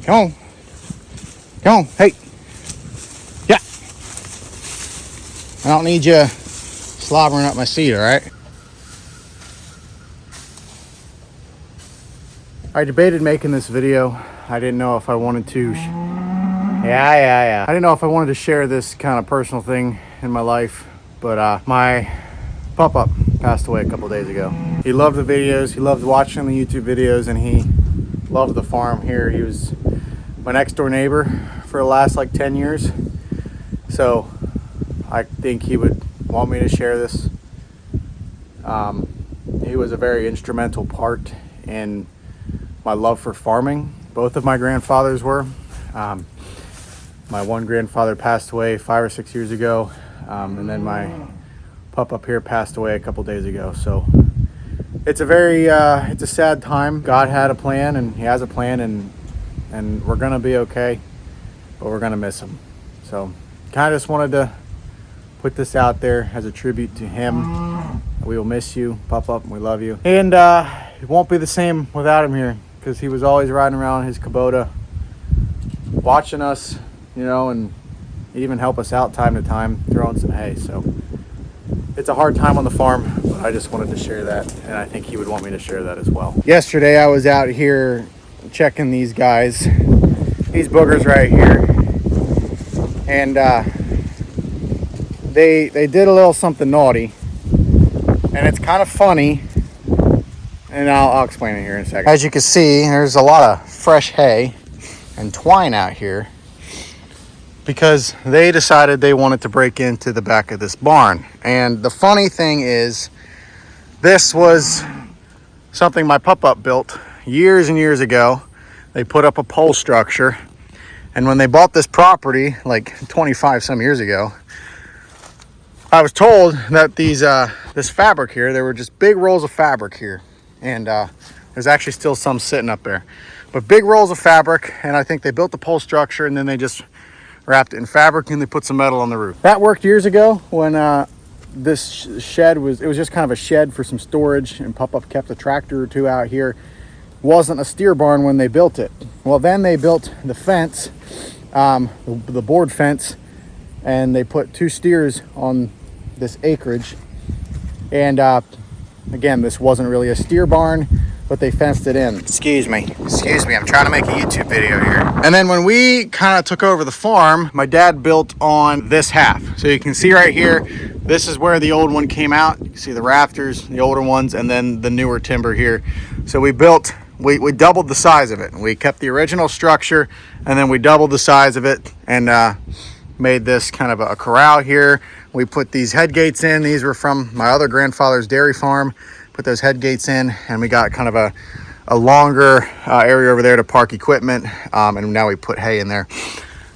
Come on. Come on. Hey. Yeah. I don't need you slobbering up my seat, all right? I debated making this video. I didn't know if I wanted to. I didn't know if I wanted to share this kind of personal thing in my life, but my pup passed away a couple days ago. He loved the videos. He loved watching the YouTube videos, and he loved the farm here. He was my next door neighbor for the last like 10 years. So I think he would want me to share this. He was a very instrumental part in my love for farming. Both of my grandfathers were. My one grandfather passed away 5 or 6 years ago, and then my pup up here passed away a couple days ago. So it's a very it's a sad time. God had a plan, and he has a plan, and we're gonna be okay, but we're gonna miss him. So kind of just wanted to put this out there as a tribute to him. We will miss you, Pup, and we love you. And it won't be the same without him here, because he was always riding around his Kubota watching us, you know, and even help us out time to time throwing some hay. So it's a hard time on the farm, but I just wanted to share that, and I think he would want me to share that as well. Yesterday I was out here checking these guys, these boogers right here, and they did a little something naughty, and it's kind of funny, and I'll explain it here in a second. As you can see, there's a lot of fresh hay and twine out here because they decided they wanted to break into the back of this barn. And the funny thing is, this was something my pup built years and years ago. They put up a pole structure, and when they bought this property like 25 some years ago, I was told that these this fabric here, there were just big rolls of fabric here, and there's actually still some sitting up there, but big rolls of fabric. And I think they built the pole structure, and then they just wrapped it in fabric, and they put some metal on the roof. That worked years ago when this shed was just kind of a shed for some storage, and Pup kept a tractor or two out here. Wasn't a steer barn when they built it. Well, then they built the fence, the board fence, and they put 2 steers on this acreage. And again, this wasn't really a steer barn, but they fenced it in. Excuse me, I'm trying to make a YouTube video here. And then when we kind of took over the farm, my dad built on this half. So you can see right here, this is where the old one came out. You can see the rafters, the older ones, and then the newer timber here. So we doubled the size of it. We kept the original structure, and then we doubled the size of it, and made this kind of a corral here. We put these head gates in. These were from my other grandfather's dairy farm. Put those head gates in, and we got kind of a longer area over there to park equipment, and now we put hay in there.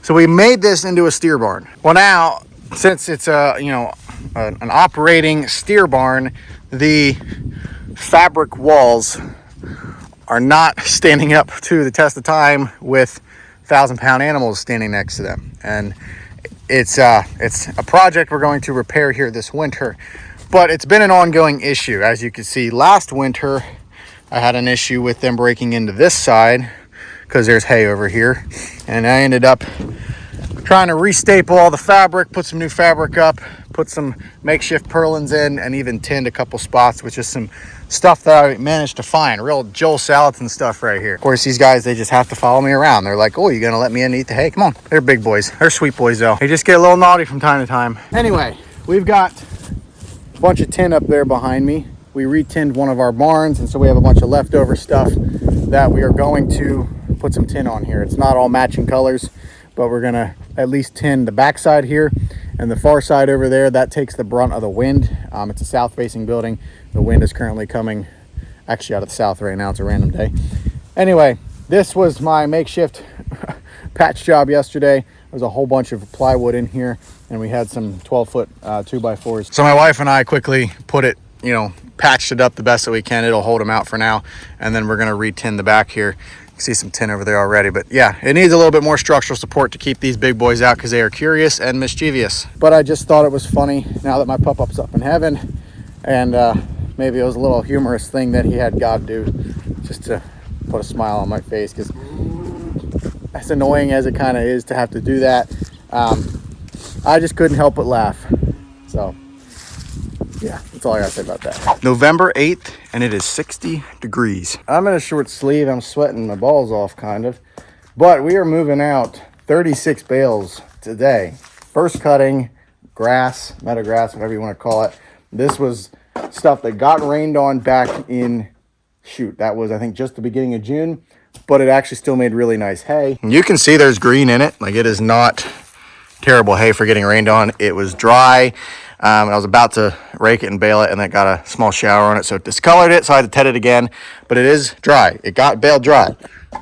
So we made this into a steer barn. Well, now, since it's an operating steer barn, the fabric walls are not standing up to the test of time with 1,000-pound animals standing next to them. And it's a project we're going to repair here this winter, but it's been an ongoing issue. As you can see, last winter I had an issue with them breaking into this side because there's hay over here, and I ended up trying to restaple all the fabric, put some new fabric up, put some makeshift purlins in, and even tinned a couple spots with just some stuff that I managed to find. Real Joel Salatin stuff right here. Of course, these guys, they just have to follow me around. They're like, oh, you gonna let me in and eat the hay? Come on. They're big boys. They're sweet boys, though. They just get a little naughty from time to time. Anyway, we've got a bunch of tin up there behind me. We re-tinned one of our barns, and so we have a bunch of leftover stuff that we are going to put some tin on here. It's not all matching colors, but we're gonna at least tin the backside here, and the far side over there, that takes the brunt of the wind. It's a south-facing building. The wind is currently coming actually out of the south right now. It's a random day. Anyway, this was my makeshift patch job yesterday. There's a whole bunch of plywood in here, and we had some 12-foot 2x4s. So my wife and I quickly put it, patched it up the best that we can. It'll hold them out for now, and then we're gonna re-tin the back here. You see some tin over there already, but yeah, it needs a little bit more structural support to keep these big boys out because they are curious and mischievous. But I just thought it was funny now that my pup-up's up in heaven, and maybe it was a little humorous thing that he had God do just to put a smile on my face, because as annoying as it kind of is to have to do that, I just couldn't help but laugh. So yeah, that's all I gotta say about that. November 8th, and it is 60 degrees. I'm in a short sleeve. I'm sweating my balls off, kind of. But we are moving out 36 bales today. First cutting, grass, meadowgrass, whatever you want to call it. This was stuff that got rained on back in, that was, I think, just the beginning of June. But it actually still made really nice hay. You can see there's green in it. Like, it is not terrible hay for getting rained on. It was dry. I was about to rake it and bale it, and then got a small shower on it, so it discolored it, so I had to tet it again. But it is dry. It got baled dry.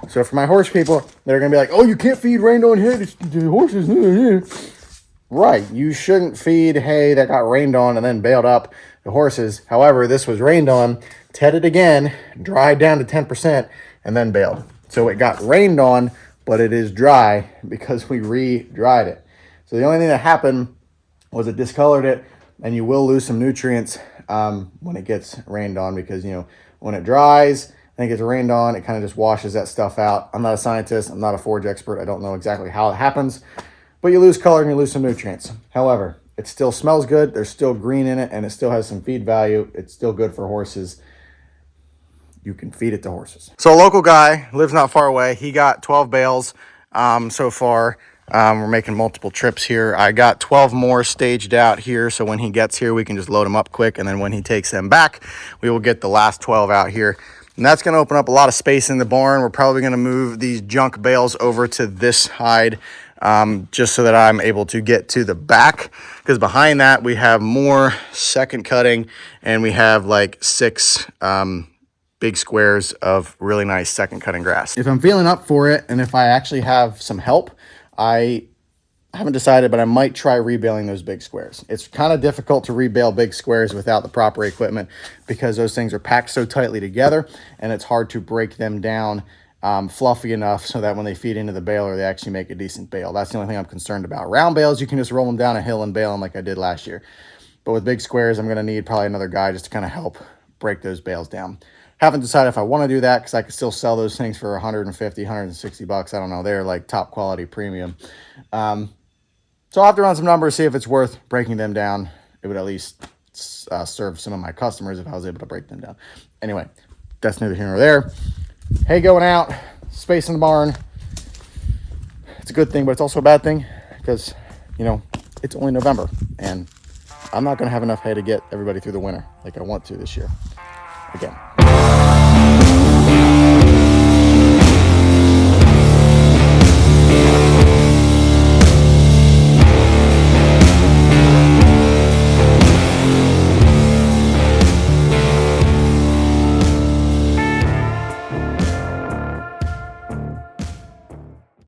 So for my horse people, they're going to be like, oh, you can't feed rained on hay to horses. Right. You shouldn't feed hay that got rained on and then baled up the horses. However, this was rained on, tetted again, dried down to 10%, and then baled. So it got rained on, but it is dry because we re-dried it. So the only thing that happened was it discolored it, and you will lose some nutrients when it gets rained on, because, you know, when it dries and it gets rained on, it kind of just washes that stuff out. I'm not a scientist. I'm not a forage expert. I don't know exactly how it happens, but you lose color and you lose some nutrients. However, it still smells good. There's still green in it, and it still has some feed value. It's still good for horses. You can feed it to horses. So a local guy lives not far away. He got 12 bales so far. We're making multiple trips here. I got 12 more staged out here, so when he gets here, we can just load them up quick, and then when he takes them back, we will get the last 12 out here. And that's going to open up a lot of space in the barn. We're probably going to move these junk bales over to this side, just so that I'm able to get to the back, because behind that we have more second cutting, and we have like 6 big squares of really nice second cutting grass. If I'm feeling up for it, and if I actually have some help, I haven't decided, but I might try rebaling those big squares. It's kind of difficult to rebale big squares without the proper equipment, because those things are packed so tightly together, and it's hard to break them down fluffy enough so that when they feed into the baler, they actually make a decent bale. That's the only thing I'm concerned about. Round bales, you can just roll them down a hill and bale them like I did last year. But with big squares, I'm going to need probably another guy just to kind of help break those bales down. Haven't decided if I want to do that, because I could still sell those things for 150, 160 bucks. I don't know. They're like top quality premium. So I'll have to run some numbers, see if it's worth breaking them down. It would at least serve some of my customers if I was able to break them down. Anyway, that's neither here nor there. Hay going out, space in the barn. It's a good thing, but it's also a bad thing, because, you know, it's only November, and I'm not going to have enough hay to get everybody through the winter like I want to this year. Again.